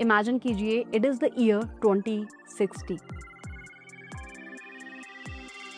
Imagine कीजिए, it is the year 2060।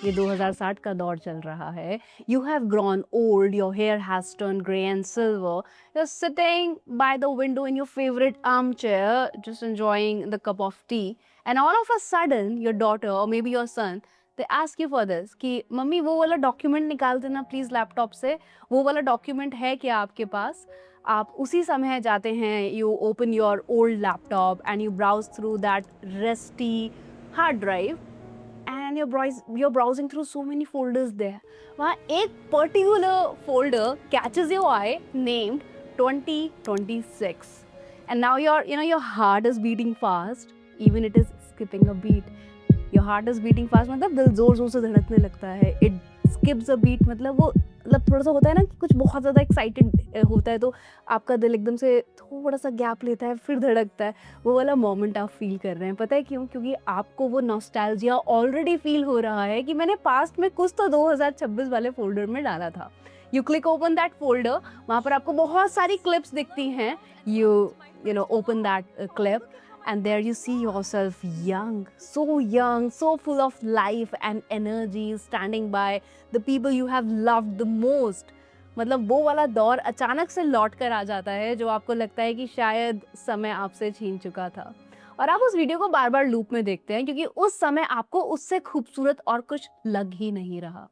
ये 2060 का दौर चल रहा है। You have grown old, your hair has turn grey and silver, you are sitting by the window in your favourite arm chair just enjoying the cup of tea, and all of a sudden your daughter और may be your son, they ask you for this कि मम्मी वो वाला document निकाल देना please laptop से, वो वाला डॉक्यूमेंट है क्या आपके पास? आप उसी समय जाते हैं, you open your old laptop and you browse through that rusty hard drive, and you're browsing through so many folders there. वहाँ एक particular folder catches your eye named 2026, and now your heart is beating fast, even it is skipping a beat. Your heart is beating fast मतलब दिल जोर जोर से धड़कने लगता है. It skips a beat मतलब वो मतलब थोड़ा सा होता है ना कि कुछ बहुत ज़्यादा एक्साइटेड होता है तो आपका दिल एकदम से थोड़ा सा गैप लेता है फिर धड़कता है. वो वाला मोमेंट आप फील कर रहे हैं. पता है क्यों? क्योंकि आपको वो नॉस्टैल्जिया ऑलरेडी फील हो रहा है कि मैंने पास्ट में कुछ तो 2026 वाले फोल्डर में डाला था. You click open that folder, वहाँ पर आपको बहुत सारी क्लिप्स दिखती हैं. You know open that clip, and there you see yourself young, so full of life and energy, standing by the people you have loved the most. मतलब वो वाला दौर अचानक से लौट कर आ जाता है जो आपको लगता है कि शायद समय आपसे छीन चुका था, और आप उस वीडियो को बार बार लूप में देखते हैं क्योंकि उस समय आपको उससे खूबसूरत और कुछ लग ही नहीं रहा.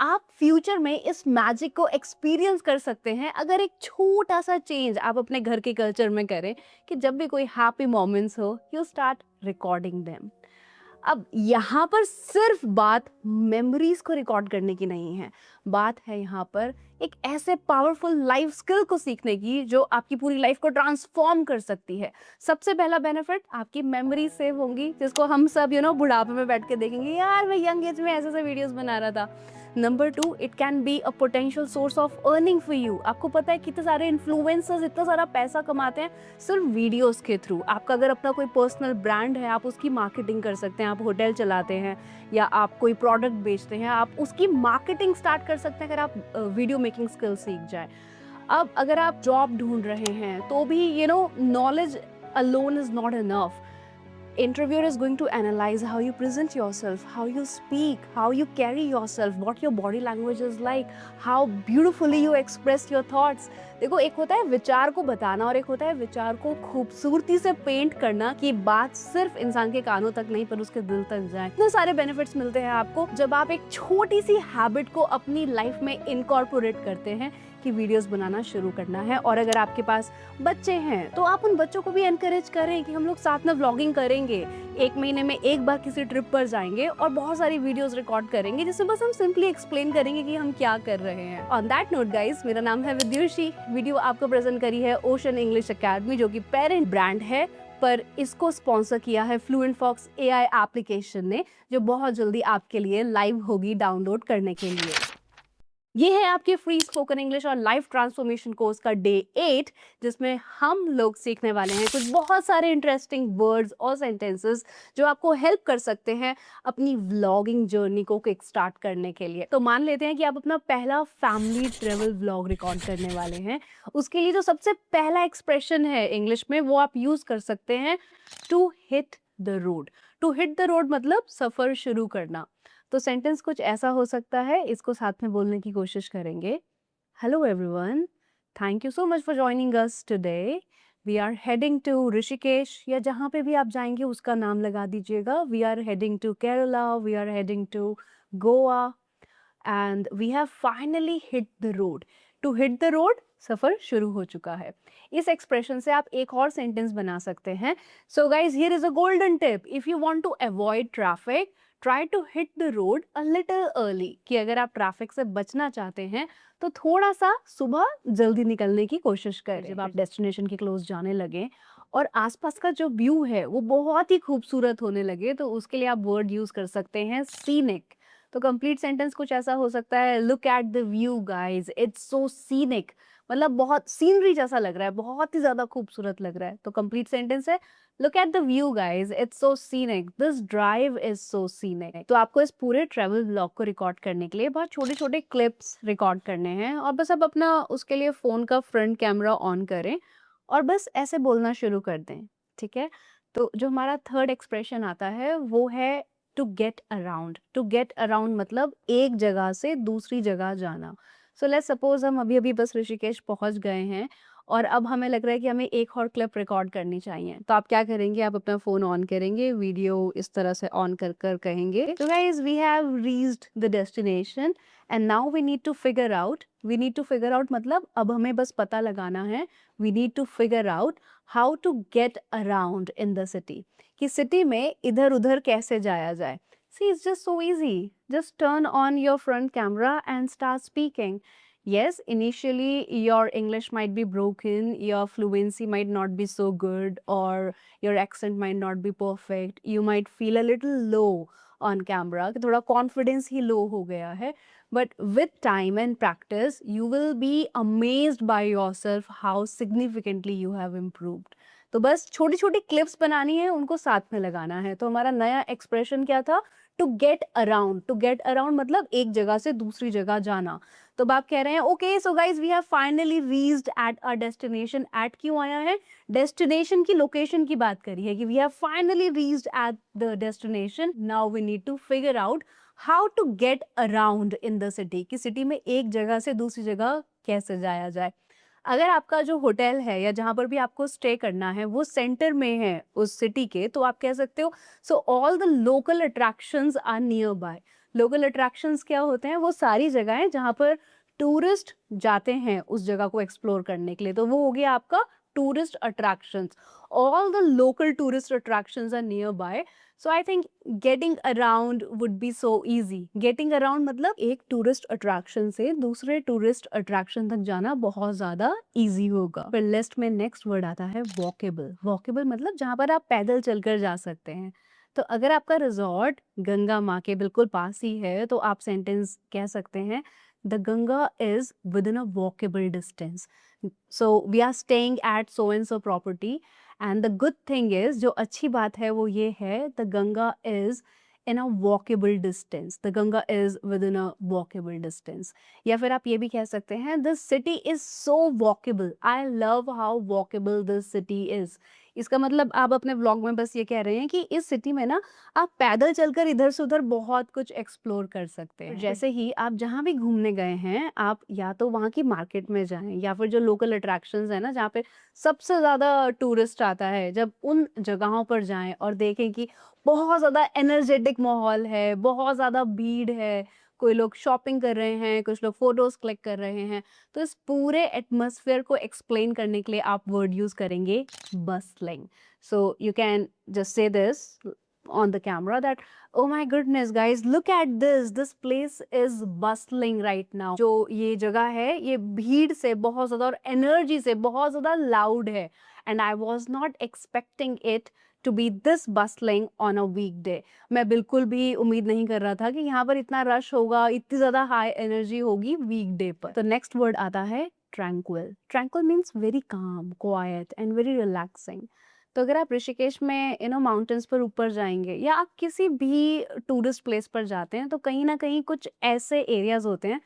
आप फ्यूचर में इस मैजिक को एक्सपीरियंस कर सकते हैं अगर एक छोटा सा चेंज आप अपने घर के कल्चर में करें कि जब भी कोई हैप्पी मोमेंट्स हो, यू स्टार्ट रिकॉर्डिंग देम. अब यहाँ पर सिर्फ बात मेमोरीज को रिकॉर्ड करने की नहीं है, बात है यहाँ पर एक ऐसे पावरफुल लाइफ स्किल को सीखने की जो आपकी पूरी लाइफ को ट्रांसफॉर्म कर सकती है. सबसे पहला बेनिफिट, आपकी मेमोरी सेव होंगी जिसको हम सब बुढ़ापे में बैठ के देखेंगे, यार मैं यंग एज में ऐसे ऐसे वीडियोस बना रहा था. Number 2, it can be a potential source of earning for you. आपको पता है कितने सारे इन्फ्लुएंसर्स इतना सारा पैसा कमाते हैं सिर्फ वीडियोस के थ्रू. आपका अगर अपना कोई पर्सनल ब्रांड है, आप उसकी मार्केटिंग कर सकते हैं. आप होटल चलाते हैं या आप कोई प्रोडक्ट बेचते हैं, आप उसकी मार्केटिंग स्टार्ट कर सकते हैं अगर आप वीडियो मेकिंग स्किल सीख जाए. अब अगर आप जॉब ढूंढ रहे हैं तो भी knowledge alone is not enough. Interviewer is going to analyze how you present yourself, how you speak, how you carry yourself, what your body language is like, how beautifully you express your thoughts. देखो, एक होता है विचार को बताना और एक होता है विचार को खूबसूरती से पेंट करना कि बात सिर्फ इंसान के कानों तक नहीं पर उसके दिल तक जाए. इतने सारे बेनिफिट्स मिलते हैं आपको जब आप एक छोटी सी हैबिट को अपनी लाइफ में इनकॉर्पोरेट करते हैं कि वीडियोस बनाना शुरू करना है. और अगर आपके पास बच्चे हैं तो आप उन बच्चों को भी एनकरेज करें कि हम लोग साथ में व्लॉगिंग करेंगे, एक महीने में एक बार किसी ट्रिप पर जाएंगे और बहुत सारी वीडियोस रिकॉर्ड करेंगे जिसमें बस हम सिंपली एक्सप्लेन करेंगे कि हम क्या कर रहे हैं. ऑन दैट नोट गाइस, मेरा नाम है विद्युषी. वीडियो आपको प्रेजेंट करी है ओशन इंग्लिश अकेडमी जो कि पेरेंट ब्रांड है, पर इसको स्पॉन्सर किया है फ्लुएंट फॉक्स AI एप्लीकेशन ने, जो बहुत जल्दी आपके लिए लाइव होगी डाउनलोड करने के लिए. ये है आपके फ्री स्पोकन इंग्लिश और लाइफ ट्रांसफॉर्मेशन कोर्स का डे 8, जिसमें हम लोग सीखने वाले हैं कुछ बहुत सारे इंटरेस्टिंग वर्ड्स और सेंटेंसेस जो आपको हेल्प कर सकते हैं अपनी व्लॉगिंग जर्नी को किक स्टार्ट करने के लिए. तो मान लेते हैं कि आप अपना पहला फैमिली ट्रेवल व्लॉग रिकॉर्ड करने वाले हैं. उसके लिए जो सबसे पहला एक्सप्रेशन है इंग्लिश में वो आप यूज कर सकते हैं, to hit the road. To hit the road मतलब सफर शुरू करना. तो सेंटेंस कुछ ऐसा हो सकता है, इसको साथ में बोलने की कोशिश करेंगे. Hello everyone, thank you so much for joining us today. We are heading to Rishikesh, या जहाँ पे भी आप जाएंगे उसका नाम लगा दीजिएगा. We are heading to Kerala, we are heading to Goa, and we have finally hit the road. To hit the road, सफर शुरू हो चुका है. इस एक्सप्रेशन से आप एक और सेंटेंस बना सकते हैं. So guys, here is a golden tip. If you want to avoid traffic, try to hit the road a little early. कि अगर आप ट्रैफिक से बचना चाहते हैं तो थोड़ा सा सुबह जल्दी निकलने की कोशिश करें. जब आप डेस्टिनेशन के क्लोज जाने लगे और आसपास का जो व्यू है वो बहुत ही खूबसूरत होने लगे, तो उसके लिए आप वर्ड यूज कर सकते हैं सीनिक. तो कंप्लीट सेंटेंस कुछ ऐसा हो सकता है, look at the view guys, it's so scenic. मतलब बहुत सीनरी जैसा लग रहा है, बहुत ही ज्यादा खूबसूरत लग रहा है. तो कंप्लीट सेंटेंस है, look at the view guys, it's so scenic, this drive is so scenic. तो आपको इस पूरे ट्रेवल व्लॉग को रिकॉर्ड करने के लिए बहुत छोटे छोटे क्लिप्स रिकॉर्ड करने हैं, और बस अब अपना उसके लिए फोन का फ्रंट कैमरा ऑन करें और बस ऐसे बोलना शुरू कर दें. ठीक है? तो जो हमारा थर्ड एक्सप्रेशन आता है वो है to get around. To get around मतलब एक जगह से दूसरी जगह जाना। सो लेट्स सपोज हम अभी-अभी बस ऋषिकेश पहुँच गए हैं और अब हमें लग रहा है कि हमें एक और क्लिप रिकॉर्ड करनी चाहिए। तो आप क्या करेंगे, आप अपना फ़ोन ऑन करेंगे, वीडियो इस तरह से ऑन कर कर कहेंगे, "So guys, we have reached the destination and now we need to figure out मतलब अब हमें बस पता लगाना है, we need to figure out how to get around in the city कि सिटी में इधर-उधर कैसे जाया जाए। See, it's just so easy. Just turn on your front camera and start speaking. Yes, initially your English might be broken, your fluency might not be so good, or your accent might not be perfect. You might feel a little low on camera, कि थोड़ा confidence ही low हो गया है. But with time and practice, you will be amazed by yourself how significantly you have improved. तो बस छोटी-छोटी clips बनानी है, उनको साथ में लगाना है। तो हमारा नया एक्सप्रेशन क्या था? To get around. To get around मतलब एक जगह से दूसरी जगह जाना। तो अब आप कह रहे हैं okay so guys we have finally reached at our destination. At क्यों आया है? डेस्टिनेशन की लोकेशन की बात करी है कि we have finally reached at the destination. Now we need to figure out how to get around in the city कि सिटी में एक जगह से दूसरी जगह कैसे जाया जाए। अगर आपका जो होटल है या जहाँ पर भी आपको स्टे करना है वो सेंटर में है उस सिटी के, तो आप कह सकते हो so all the local attractions are nearby. Local attractions क्या होते हैं? वो सारी जगहें जहाँ पर टूरिस्ट जाते हैं उस जगह को एक्सप्लोर करने के लिए, तो वो हो गया आपका tourist attractions. All the local tourist attractions are nearby. So I think getting around would be so easy. Getting around मतलब एक टूरिस्ट अट्रैक्शन से दूसरे टूरिस्ट अट्रैक्शन तक जाना बहुत ज्यादा इजी होगा। फिर लिस्ट में नेक्स्ट वर्ड आता है वॉकेबल। वॉकेबल मतलब जहाँ पर आप पैदल चलकर जा सकते हैं। तो अगर आपका रिजॉर्ट गंगा माँ के बिल्कुल पास ही है तो आप सेंटेंस कह सकते हैं the Ganga is within a walkable distance. So we are staying at so and so property and the good thing is, जो अच्छी बात है वो ये है, the Ganga is in a walkable distance. The Ganga is within a walkable distance. या फिर आप ये भी कह सकते हैं this city is so walkable. I love how walkable this city is. इसका मतलब आप अपने व्लॉग में बस ये कह रहे हैं कि इस सिटी में ना आप पैदल चलकर इधर से उधर बहुत कुछ एक्सप्लोर कर सकते हैं। जैसे ही आप जहाँ भी घूमने गए हैं, आप या तो वहाँ की मार्केट में जाएं या फिर जो लोकल अट्रैक्शंस है ना जहाँ पे सबसे ज़्यादा टूरिस्ट आता है, जब उन जगहों पर जाएं और देखें कि बहुत ज़्यादा एनर्जेटिक माहौल है, बहुत ज़्यादा भीड़ है, कोई लोग शॉपिंग कर रहे हैं, कुछ लोग फोटोज क्लिक कर रहे हैं। तो इस पूरे एटमॉस्फेयर को एक्सप्लेन करने के लिए आप वर्ड यूज करेंगे bustling. So you can just say this on the camera that oh my goodness guys, look at this place is bustling right now. जो ये जगह है ये भीड़ से बहुत ज़्यादा और एनर्जी से बहुत ज़्यादा लाउड है and I was not expecting it to be this bustling on a weekday. मैं बिल्कुल भी उम्मीद नहीं कर रहा था कि यहाँ पर इतना रश होगा, इतनी ज़्यादा हाई एनर्जी होगी वीकडे पर। तो नेक्स्ट वर्ड आता है tranquil. Tranquil means very calm, quiet and very relaxing. तो अगर आप ऋषिकेश में माउंटेन्स पर ऊपर जाएंगे या आप किसी भी टूरिस्ट प्लेस पर जाते हैं तो कहीं ना कहीं कुछ ऐसे एरियाज होते हैं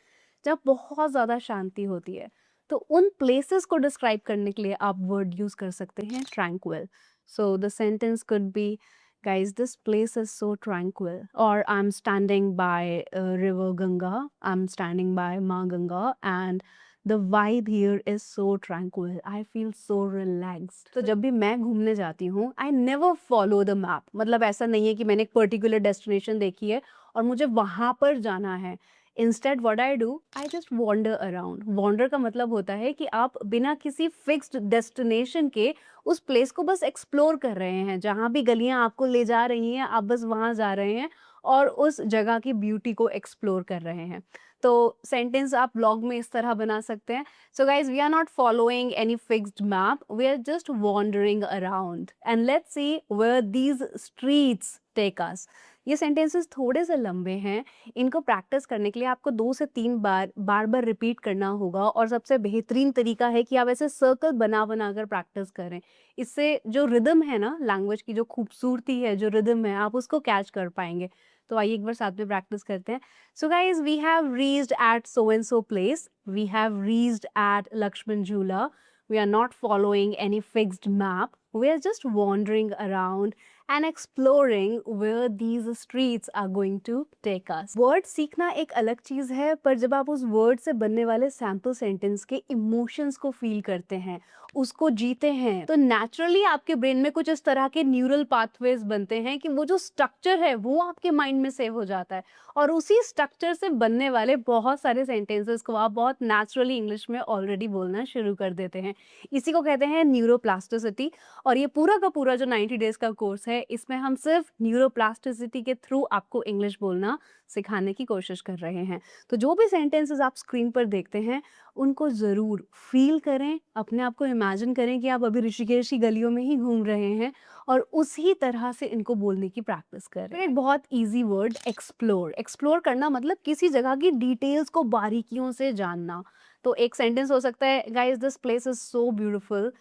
जहाँ बहुत ज़्यादा शांति होती है। तो उन प्लेसेस को डिस्क्राइब करने के लिए आप वर्ड यूज कर सकते हैं tranquil. So the sentence could be guys, this place is so tranquil, or I'm standing by river Ganga, I'm standing by Ma Ganga and the vibe here is so tranquil, I feel so relaxed. तो जब भी मैं घूमने जाती हूँ I never follow the map। मतलब ऐसा नहीं है कि मैंने एक पर्टिकुलर डेस्टिनेशन देखी है और मुझे वहां पर जाना है। Instead what I do, I just wander around. Wander का मतलब होता है कि आप बिना किसी फिक्स्ड डेस्टिनेशन के उस प्लेस को बस एक्सप्लोर कर रहे हैं। जहाँ भी गलियाँ आपको ले जा रही हैं आप बस वहाँ जा रहे हैं और उस जगह की ब्यूटी को एक्सप्लोर कर रहे हैं। तो सेंटेंस आप ब्लॉग में इस तरह बना सकते हैं, so guys we are not following any fixed map, we are just wandering around and let's see where these streets take us. ये सेंटेंसेस थोड़े से लंबे हैं, इनको प्रैक्टिस करने के लिए आपको 2 से 3 बार बार रिपीट करना होगा और सबसे बेहतरीन तरीका है कि आप ऐसे सर्कल बना बना कर प्रैक्टिस करें। इससे जो रिदम है ना लैंग्वेज की, जो खूबसूरती है, जो रिदम है, आप उसको कैच कर पाएंगे। तो आइए एक बार साथ में प्रैक्टिस करते हैं। So guys we have reached at so and so place, we have reached at Lakshman Jhula, we are not following any fixed map, We are just wandering around and exploring where these streets are going to take us. Word सीखना एक अलग चीज है, पर जब आप उस word से बनने वाले सैम्पल सेंटेंस के इमोशंस को फील करते हैं, उसको जीते हैं, तो नेचुरली आपके ब्रेन में कुछ इस तरह के न्यूरल पाथवेज बनते हैं कि वो जो स्ट्रक्चर है वो आपके माइंड में सेव हो जाता है, और उसी स्ट्रक्चर से बनने वाले बहुत सारे सेंटेंसेस को आप बहुत नेचुरली इंग्लिश में ऑलरेडी बोलना शुरू कर देते हैं। इसी को कहते हैं न्यूरोप्लास्टिसिटी। और ये पूरा का पूरा जो 90 डेज का कोर्स है, इसमें हम सिर्फ न्यूरोप्लास्टिसिटी के थ्रू आपको इंग्लिश बोलना सिखाने की कोशिश कर रहे हैं। तो जो भी सेंटेंसेस आप स्क्रीन पर देखते हैं, उनको ज़रूर फील करें, अपने आप को इमेजिन करें कि आप अभी ऋषिकेश की गलियों में ही घूम रहे हैं, और उसी तरह से इनको बोलने की प्रैक्टिस करें। फिर एक बहुत ईजी वर्ड, एक्सप्लोर। एक्सप्लोर करना मतलब किसी जगह की डिटेल्स को बारीकियों से जानना। तो एक सेंटेंस हो सकता है, guys this place is so beautiful,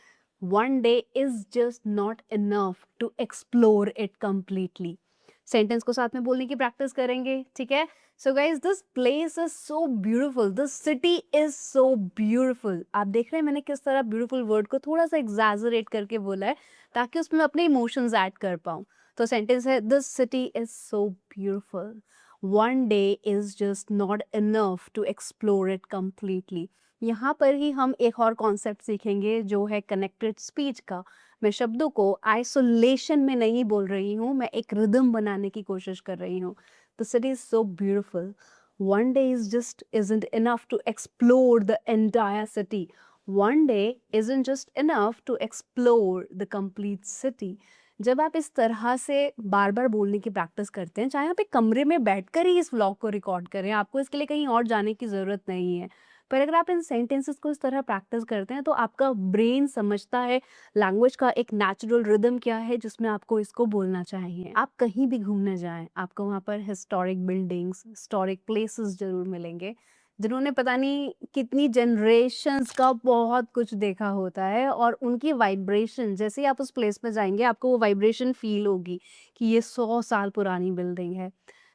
one day is just not enough to explore it completely. Sentence को साथ में बोलने की प्रैक्टिस करेंगे, ठीक है? सो guys, this place is so beautiful, this city is so beautiful. आप देख रहे हैं मैंने किस तरह ब्यूटिफुल वर्ड को थोड़ा सा एग्जैजरेट करके बोला है, ताकि उसमें मैं अपने इमोशंस ऐड कर पाऊँ। तो सेंटेंस है, this city is so beautiful, one day is just not enough to explore it completely. यहाँ पर ही हम एक और कॉन्सेप्ट सीखेंगे, जो है कनेक्टेड स्पीच का। मैं शब्दों को आइसोलेशन में नहीं बोल रही हूँ, मैं एक रिदम बनाने की कोशिश कर रही हूँ। The city is so beautiful, one day is just isn't enough to explore the entire city, one day isn't just enough to explore the complete city. जब आप इस तरह से बार बार बोलने की प्रैक्टिस करते हैं, चाहे आप एक कमरे में बैठकर ही इस व्लॉग को रिकॉर्ड करें, आपको इसके लिए कहीं और जाने की ज़रूरत नहीं है, पर अगर आप इन सेंटेंसेस को इस तरह प्रैक्टिस करते हैं, तो आपका ब्रेन समझता है लैंग्वेज का एक नेचुरल रिदम क्या है जिसमें आपको इसको बोलना चाहिए। आप कहीं भी घूमने जाएं, आपको वहाँ पर हिस्टोरिक बिल्डिंग्स, हिस्टोरिक प्लेसेस जरूर मिलेंगे, जिन्होंने पता नहीं कितनी जनरेशंस का बहुत कुछ देखा होता है, और उनकी वाइब्रेशन, जैसे ही आप उस प्लेस में जाएंगे, आपको वो वाइब्रेशन फील होगी कि ये 100 साल पुरानी बिल्डिंग है।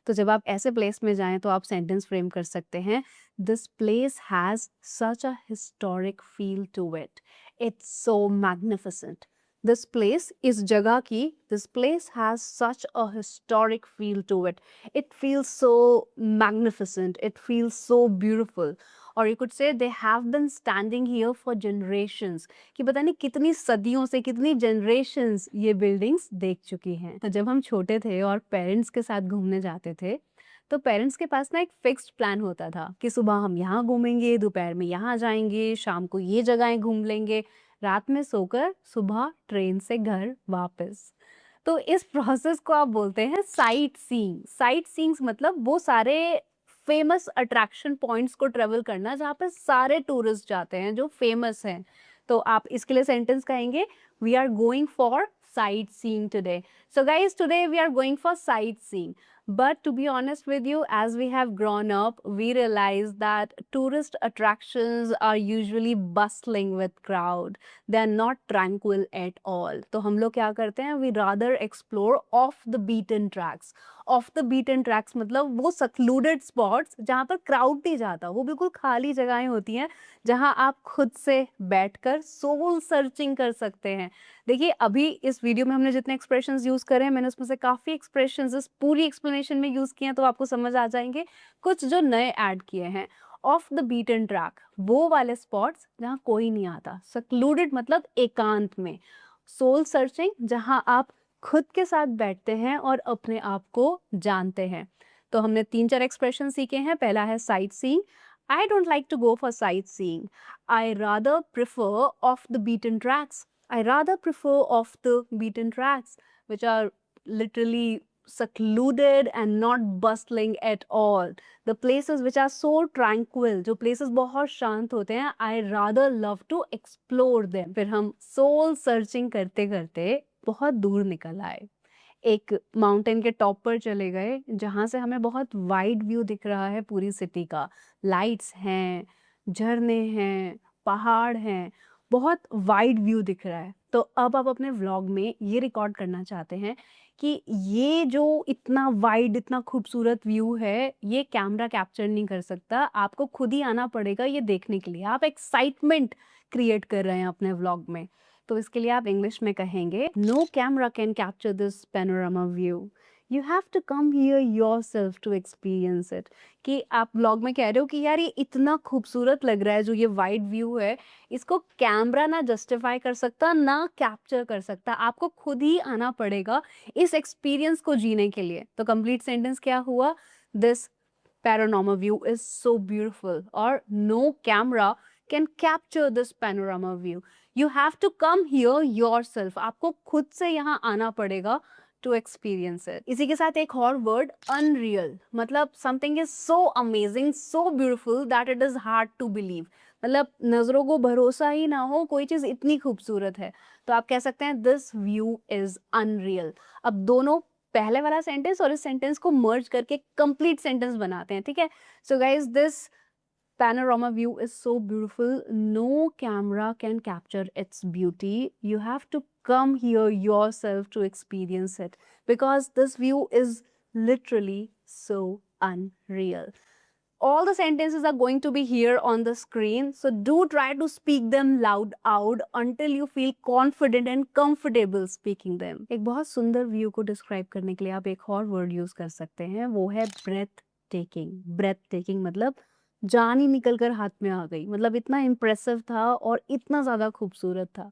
तो जब आप ऐसे प्लेस में जाएं, तो आप सेंटेंस फ्रेम कर सकते हैं, this place has such a historic feel to it, it's so magnificent. This place, इस जगह की, this place has such a historic feel to it, it feels so magnificent, it feels so beautiful. और you could say they have been standing here for generations, कि पता नहीं कितनी सदियों से, कितनी जनरेशंस ये बिल्डिंग्स देख चुकी हैं। तो जब हम छोटे थे और पेरेंट्स के साथ घूमने जाते थे, तो पेरेंट्स के पास ना एक फिक्स्ड प्लान होता था कि सुबह हम यहाँ घूमेंगे, दोपहर में यहाँ जाएंगे, शाम को ये जगहें घूम लेंगे, रात में सोकर सुबह ट्रेन से घर वापस। तो इस प्रोसेस को आप बोलते हैं साइट सीइंग। साइट सीइंग मतलब वो सारे फेमस अट्रैक्शन पॉइंट्स को ट्रेवल करना जहाँ पे सारे टूरिस्ट जाते हैं, जो फेमस हैं। तो आप इसके लिए सेंटेंस कहेंगे, we are going for sightseeing today. So guys, today we are going for sightseeing. But to be honest with you, as we have grown up, we realize that tourist attractions are usually bustling with crowd. They are not tranquil at all. तो हम लोग क्या करते हैं? We rather explore off the beaten tracks. Off the beaten tracks मतलब वो secluded spots जहाँ पर crowd नहीं जाता, वो बिल्कुल खाली जगहें होती हैं, जहाँ आप खुद से बैठकर soul searching कर सकते हैं। देखिए, अभी इस वीडियो में हमने जितने एक्सप्रेशंस यूज करे हैं, मैंने उसमें से काफी एक्सप्रेशंस इस पूरी एक्सप्लेनेशन में यूज किए हैं, तो आपको समझ आ जाएंगे। कुछ जो नए ऐड किए हैं, ऑफ द बीटन ट्रैक, वो वाले स्पॉट्स जहाँ कोई नहीं आता। सेक्लूडेड मतलब एकांत में। सोल सर्चिंग, जहाँ आप खुद के साथ बैठते हैं और अपने आप को जानते हैं। तो हमने 3-4 एक्सप्रेशन सीखे हैं। पहला है sight seeing. I don't like to go for sightseeing. I rather prefer off the beaten tracks. I rather prefer off the beaten tracks, which are literally secluded and not bustling at all. The places which are so tranquil, जो places बहुत शांत होते हैं, I rather love to explore them. फिर हम soul searching करते करते बहुत दूर निकल आए। एक माउंटेन के टॉप पर चले गए, जहाँ से हमें बहुत वाइड व्यू दिख रहा है पूरी सिटी का। लाइट्स हैं, झरने हैं, पहाड़ हैं, बहुत वाइड व्यू दिख रहा है। तो अब आप अपने व्लॉग में ये रिकॉर्ड करना चाहते हैं कि ये जो इतना वाइड, इतना खूबसूरत व्यू है, ये कैमरा कैप्चर नहीं कर सकता, आपको खुद ही आना पड़ेगा ये देखने के लिए। आप एक्साइटमेंट क्रिएट कर रहे हैं अपने व्लॉग में। तो इसके लिए आप इंग्लिश में कहेंगे no camera can capture this panorama view, you have to come here yourself to experience it. कि आप ब्लॉग में कह रहे हो कि यार ये इतना खूबसूरत लग रहा है जो ये वाइड व्यू है, इसको कैमरा ना जस्टिफाई कर सकता ना कैप्चर कर सकता, आपको खुद ही आना पड़ेगा इस एक्सपीरियंस को जीने के लिए। तो कंप्लीट सेंटेंस क्या हुआ, this panorama view is so beautiful, or no camera can capture this panorama view, you have to come here yourself, आपको खुद से यहाँ आना पड़ेगा to experience it। इसी के साथ एक और वर्ड unreal, मतलब something is so amazing, so beautiful that it is hard to believe, मतलब नजरों को भरोसा ही ना हो कोई चीज इतनी खूबसूरत है, तो आप कह सकते हैं दिस व्यू इज अनरियल। अब दोनों पहले वाला सेंटेंस और इस सेंटेंस को मर्ज करके कंप्लीट सेंटेंस बनाते हैं, ठीक है। सो guys this panorama view is so beautiful, no camera can capture its beauty, you have to come here yourself to experience it because this view is literally so unreal। All the sentences are going to be here on the screen, so do try to speak them loud out until you feel confident and comfortable speaking them। एक बहुत सुंदर view को describe करने के लिए आप एक और वर्ड यूज कर सकते हैं, वो है ब्रेथ टेकिंग। ब्रेथ टेकिंग मतलब जान ही निकल कर हाथ में आ गई, मतलब इतना इम्प्रेसिव था और इतना ज्यादा खूबसूरत था।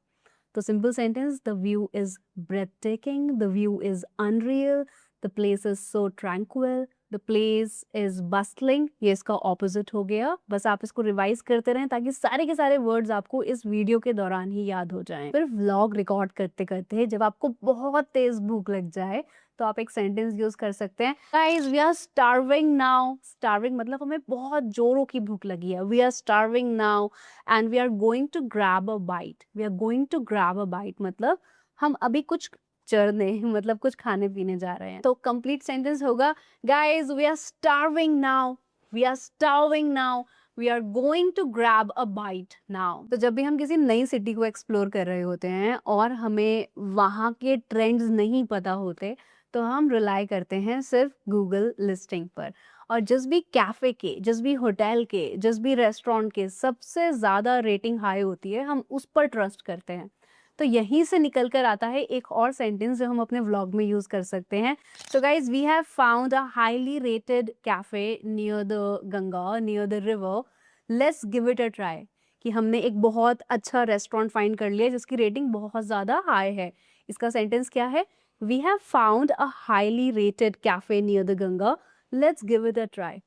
तो simple sentence, the view is breathtaking, the view is unreal, the place is so tranquil, the place is bustling, ये इसका ऑपोजिट हो गया। बस आप इसको रिवाइज करते रहें ताकि सारे के सारे वर्ड्स आपको इस वीडियो के दौरान ही याद हो जाएं। फिर व्लॉग रिकॉर्ड करते करते जब आपको बहुत तेज भूख लग जाए तो आप एक सेंटेंस यूज कर सकते हैं, guys we are starving now. Starving मतलब हमें बहुत जोरों की भूख लगी है, we are starving now and we are going to grab a bite. We are going to grab a bite मतलब हम अभी कुछ चरने मतलब कुछ खाने पीने जा रहे हैं। तो कंप्लीट सेंटेंस होगा, guys we are starving now, we are starving now, we are going to grab a bite now. तो जब भी हम किसी नई सिटी को एक्सप्लोर कर रहे होते हैं और हमें वहाँ के ट्रेंड्स नहीं पता होते तो हम रिलाई करते हैं सिर्फ गूगल लिस्टिंग पर। और जिस भी कैफे के, जिस भी होटल के, जिस भी रेस्टोरेंट के सबसे ज़्यादा रेटिंग हाई होती है हम उस पर ट्रस्ट करते हैं। तो यहीं से निकल कर आता है एक और सेंटेंस जो हम अपने व्लॉग में यूज़ कर सकते हैं। So guys we have found a highly rated cafe near the Ganga, near the river, let's give it a try. कि हमने एक बहुत अच्छा रेस्टोरेंट फाइंड कर लिया जिसकी रेटिंग बहुत ज़्यादा हाई है। इसका सेंटेंस क्या है, we have found a highly rated cafe near the Ganga, let's give it a try.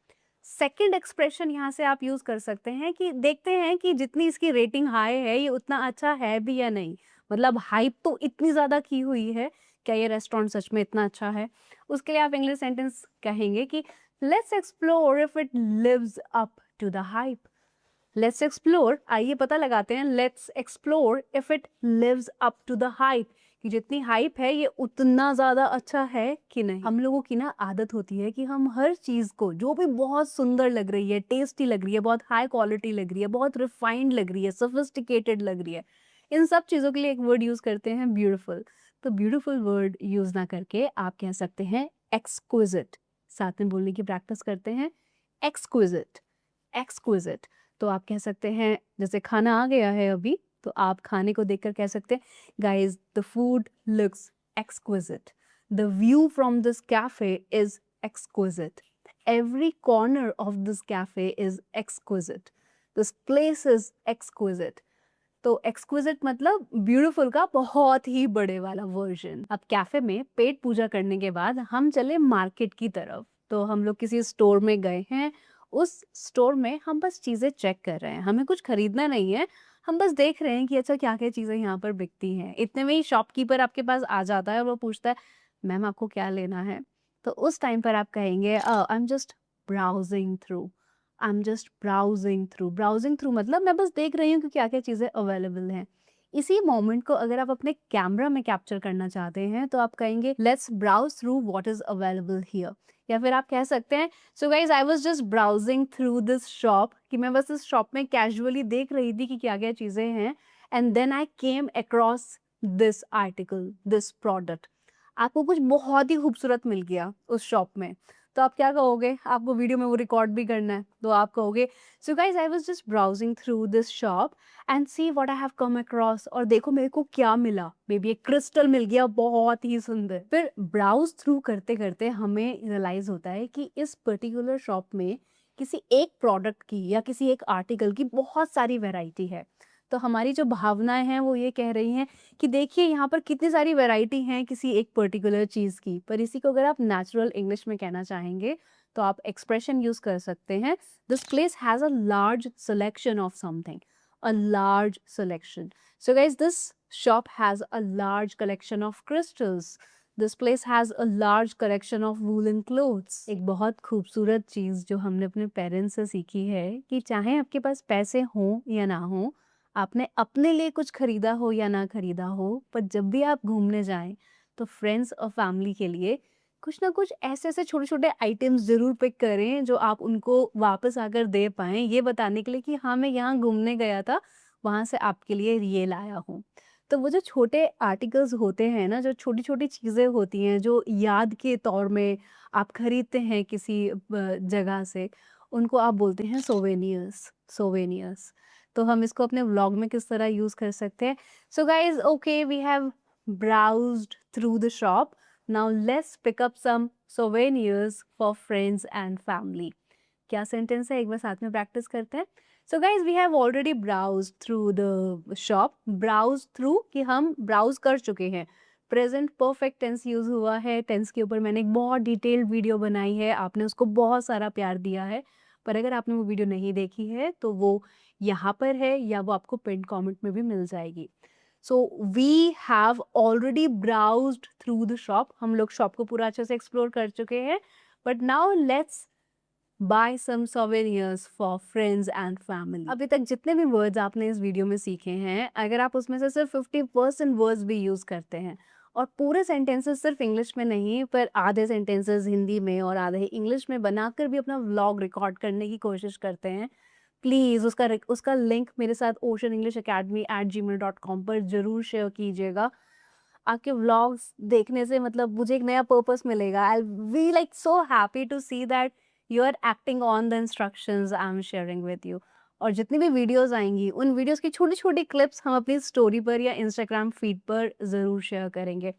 Second expression यहाँ से आप यूज़ कर सकते हैं कि देखते हैं कि जितनी इसकी रेटिंग हाई है ये उतना अच्छा है भी या नहीं, मतलब हाइप तो इतनी ज़्यादा की हुई है, क्या ये रेस्टोरेंट सच में इतना अच्छा है। उसके लिए आप इंग्लिश सेंटेंस कहेंगे कि let's explore if it lives up to the hype. Let's explore, आइए पता लगाते हैं, let's explore if it lives up to the hype, कि जितनी हाइप है ये उतना ज़्यादा अच्छा है कि नहीं। हम लोगों की ना आदत होती है कि हम हर चीज़ को जो भी बहुत सुंदर लग रही है, टेस्टी लग रही है, बहुत हाई क्वालिटी लग रही है, बहुत रिफाइंड लग रही है, सोफिस्टिकेटेड लग रही है, इन सब चीज़ों के लिए एक वर्ड यूज़ करते हैं ब्यूटिफुल। तो ब्यूटिफुल वर्ड यूज़ ना करके आप कह सकते हैं एक्सक्विजिट। साथ में बोलने की प्रैक्टिस करते हैं, एक्सक्विजिट, एक्सक्विजिट। तो आप कह सकते हैं जैसे खाना आ गया है अभी, तो आप खाने को देखकर कह सकते हैं, guys the food looks exquisite, the view from this cafe is exquisite, every corner of this cafe is exquisite, this place is exquisite। तो एक्सक्विजिट मतलब ब्यूटीफुल का बहुत ही बड़े वाला वर्जन। अब कैफे में पेट पूजा करने के बाद हम चले मार्केट की तरफ। तो हम लोग किसी स्टोर में गए हैं, उस स्टोर में हम बस चीज़ें चेक कर रहे हैं, हमें कुछ खरीदना नहीं है, हम बस देख रहे हैं कि अच्छा क्या क्या चीज़ें यहाँ पर बिकती हैं। इतने में ही शॉपकीपर आपके पास आ जाता है और वो पूछता है, मैम आपको क्या लेना है। तो उस टाइम पर आप कहेंगे, I am just browsing through, I am just browsing through. Browsing through मतलब मैं बस देख रही हूँ कि क्या क्या चीज़ें अवेलेबल हैं। इसी मोमेंट को अगर आप अपने कैमरा में कैप्चर करना चाहते हैं तो आप कहेंगे let's browse through what is available here. या फिर आप कह सकते हैं, so guys I was just browsing through this shop, कि मैं बस इस शॉप में कैजुअली देख रही थी कि क्या क्या चीज़ें हैं, and then I came across this article, this product. आपको कुछ बहुत ही खूबसूरत मिल गया उस शॉप में, तो आप क्या कहोगे? आपको वीडियो में वो रिकॉर्ड भी करना है, तो आप कहोगे so guys I was just browsing through this shop and see what I have come across, और देखो मेरे को क्या मिला, मे बी एक क्रिस्टल मिल गया बहुत ही सुंदर। फिर ब्राउज थ्रू करते करते हमें रियलाइज होता है कि इस पर्टिकुलर शॉप में किसी एक प्रोडक्ट की या किसी एक आर्टिकल की बहुत सारी वैरायटी है। तो हमारी जो भावनाएं हैं वो ये कह रही हैं कि देखिए यहाँ पर कितनी सारी वैरायटी हैं किसी एक पर्टिकुलर चीज़ की। पर इसी को अगर आप नेचुरल इंग्लिश में कहना चाहेंगे तो आप एक्सप्रेशन यूज कर सकते हैं, this place has a large selection of something, a large selection. So guys, this shop has a large collection of crystals. This place has a large collection of woolen clothes. एक बहुत खूबसूरत चीज़ जो हमने अपने parents से सीखी है कि चाहे आपके पास पैसे हों या ना हों, आपने अपने लिए कुछ खरीदा हो या ना खरीदा हो, पर जब भी आप घूमने जाएं तो फ्रेंड्स और फैमिली के लिए कुछ ना कुछ ऐसे-ऐसे छोटे-छोटे आइटम्स ज़रूर पिक करें जो आप उनको वापस आकर दे पाएँ, ये बताने के लिए कि हाँ, मैं यहाँ घूमने गया था, वहाँ से आपके लिए ये लाया हूँ। तो वो जो छोटे आर्टिकल्स होते हैं ना, जो छोटी-छोटी चीज़ें होती हैं, जो याद के तौर में आप खरीदते हैं किसी जगह से, उनको आप बोलते हैं सोवेनिर्स, सोवेनिर्स। तो हम इसको अपने व्लॉग में किस तरह यूज़ कर सकते हैं? So guys, okay, we have browsed through the shop. Now let's pick up some souvenirs for friends and family. क्या सेंटेंस है, एक बार साथ में प्रैक्टिस करते हैं। So guys we have already browse through the shop. Browse through कि हम ब्राउज कर चुके हैं। प्रेजेंट परफेक्ट टेंस यूज हुआ है। टेंस के ऊपर मैंने एक बहुत डिटेल्ड वीडियो बनाई है, आपने उसको बहुत सारा प्यार दिया है। पर अगर आपने वो वीडियो नहीं देखी है तो वो यहाँ पर है या वो आपको पिन कमेंट में भी मिल जाएगी। So we have already browsed through the shop. हम लोग शॉप को पूरा अच्छे से एक्सप्लोर कर चुके हैं। But now let's buy some souvenirs for friends and family. अभी तक जितने भी वर्ड्स आपने इस वीडियो में सीखे हैं, अगर आप उसमें से सिर्फ 50% वर्ड्स भी यूज करते हैं और पूरे सेंटेंसेस सिर्फ इंग्लिश में नहीं पर आधे सेंटेंसेस हिंदी में और आधे इंग्लिश में बनाकर भी अपना व्लॉग रिकॉर्ड करने की कोशिश करते हैं, प्लीज़ उसका लिंक मेरे साथ oceanenglishacademy@gmail.com पर ज़रूर शेयर कीजिएगा। आपके व्लॉग्स देखने से मतलब मुझे एक नया पर्पस मिलेगा। I will be like so happy to see that you are acting on the instructions I am sharing with you. और जितनी भी वीडियोस आएंगी उन वीडियोस की छोटी-छोटी क्लिप्स हम अपनी स्टोरी पर या इंस्टाग्राम फीड पर ज़रूर शेयर करेंगे।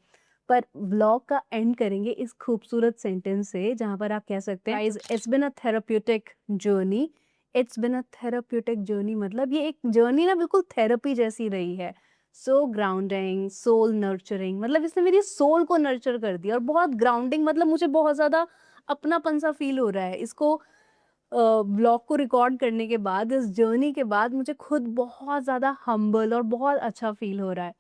पर व्लॉग का एंड करेंगे इस खूबसूरत सेंटेंस से जहाँ पर आप कह सकते हैं guys, it's been a therapeutic journey. It's been a therapeutic journey मतलब ये एक जर्नी ना बिल्कुल थेरेपी जैसी रही है। सो ग्राउंडिंग, सोल नर्चरिंग, मतलब इसने मेरी सोल को नर्चर कर दिया। और बहुत ग्राउंडिंग मतलब मुझे बहुत ज़्यादा अपनापन सा फील हो रहा है इसको ब्लॉग को रिकॉर्ड करने के बाद, इस जर्नी के बाद मुझे खुद बहुत ज़्यादा हम्बल और बहुत अच्छा फील हो रहा है।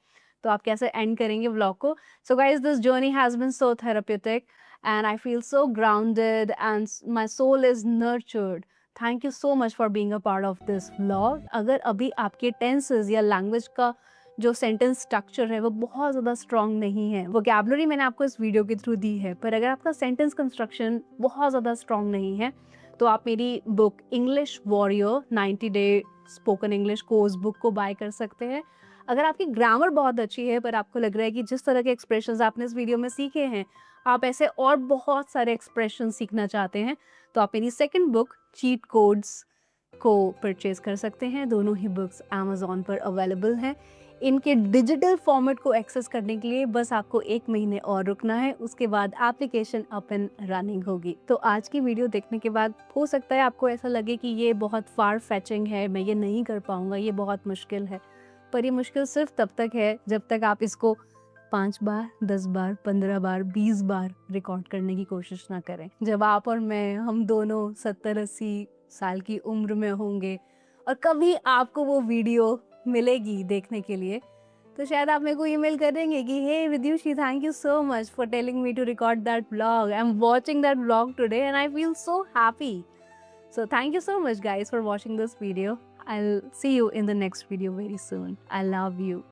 तो आप कैसे एंड करेंगे व्लॉग को? So guys, this journey has been so therapeutic and I feel so grounded and my soul is nurtured. Thank you so much for being a part of this vlog. अगर अभी आपके tenses या language का जो sentence structure है वो बहुत ज़्यादा स्ट्रॉन्ग नहीं है, वोकैबुलरी मैंने आपको इस वीडियो के थ्रू दी है, पर अगर आपका सेंटेंस कंस्ट्रक्शन बहुत ज़्यादा स्ट्रॉन्ग नहीं है तो आप मेरी book English warrior 90 day spoken English course book को बाय कर सकते हैं। अगर आपकी ग्रामर बहुत अच्छी है पर आपको लग रहा है कि जिस तरह के एक्सप्रेशंस आपने इस वीडियो में सीखे हैं आप ऐसे और बहुत सारे एक्सप्रेशन सीखना चाहते हैं, तो आप मेरी सेकंड बुक चीट कोड्स को परचेज कर सकते हैं। दोनों ही बुक्स अमेज़ॉन पर अवेलेबल हैं। इनके डिजिटल फॉर्मेट को एक्सेस करने के लिए बस आपको 1 महीने और रुकना है, उसके बाद एप्लीकेशन अप एंड रनिंग होगी। तो आज की वीडियो देखने के बाद हो सकता है आपको ऐसा लगे कि ये बहुत फार फेचिंग है, मैं ये नहीं कर पाऊंगा, ये बहुत मुश्किल है। पर ये मुश्किल सिर्फ तब तक है जब तक आप इसको 5 बार, 10 बार, 15 बार, 20 बार रिकॉर्ड करने की कोशिश ना करें। जब आप और मैं, हम दोनों 70-80 साल की उम्र में होंगे और कभी आपको वो वीडियो मिलेगी देखने के लिए, तो शायद आप मेरे को ईमेल करेंगे कि hey Vidyushi, thank you so much for telling me to record that vlog. I am watching that vlog today and I feel so happy. So thank you so much guys for watching this video. I'll see you in the next video very soon. I love you.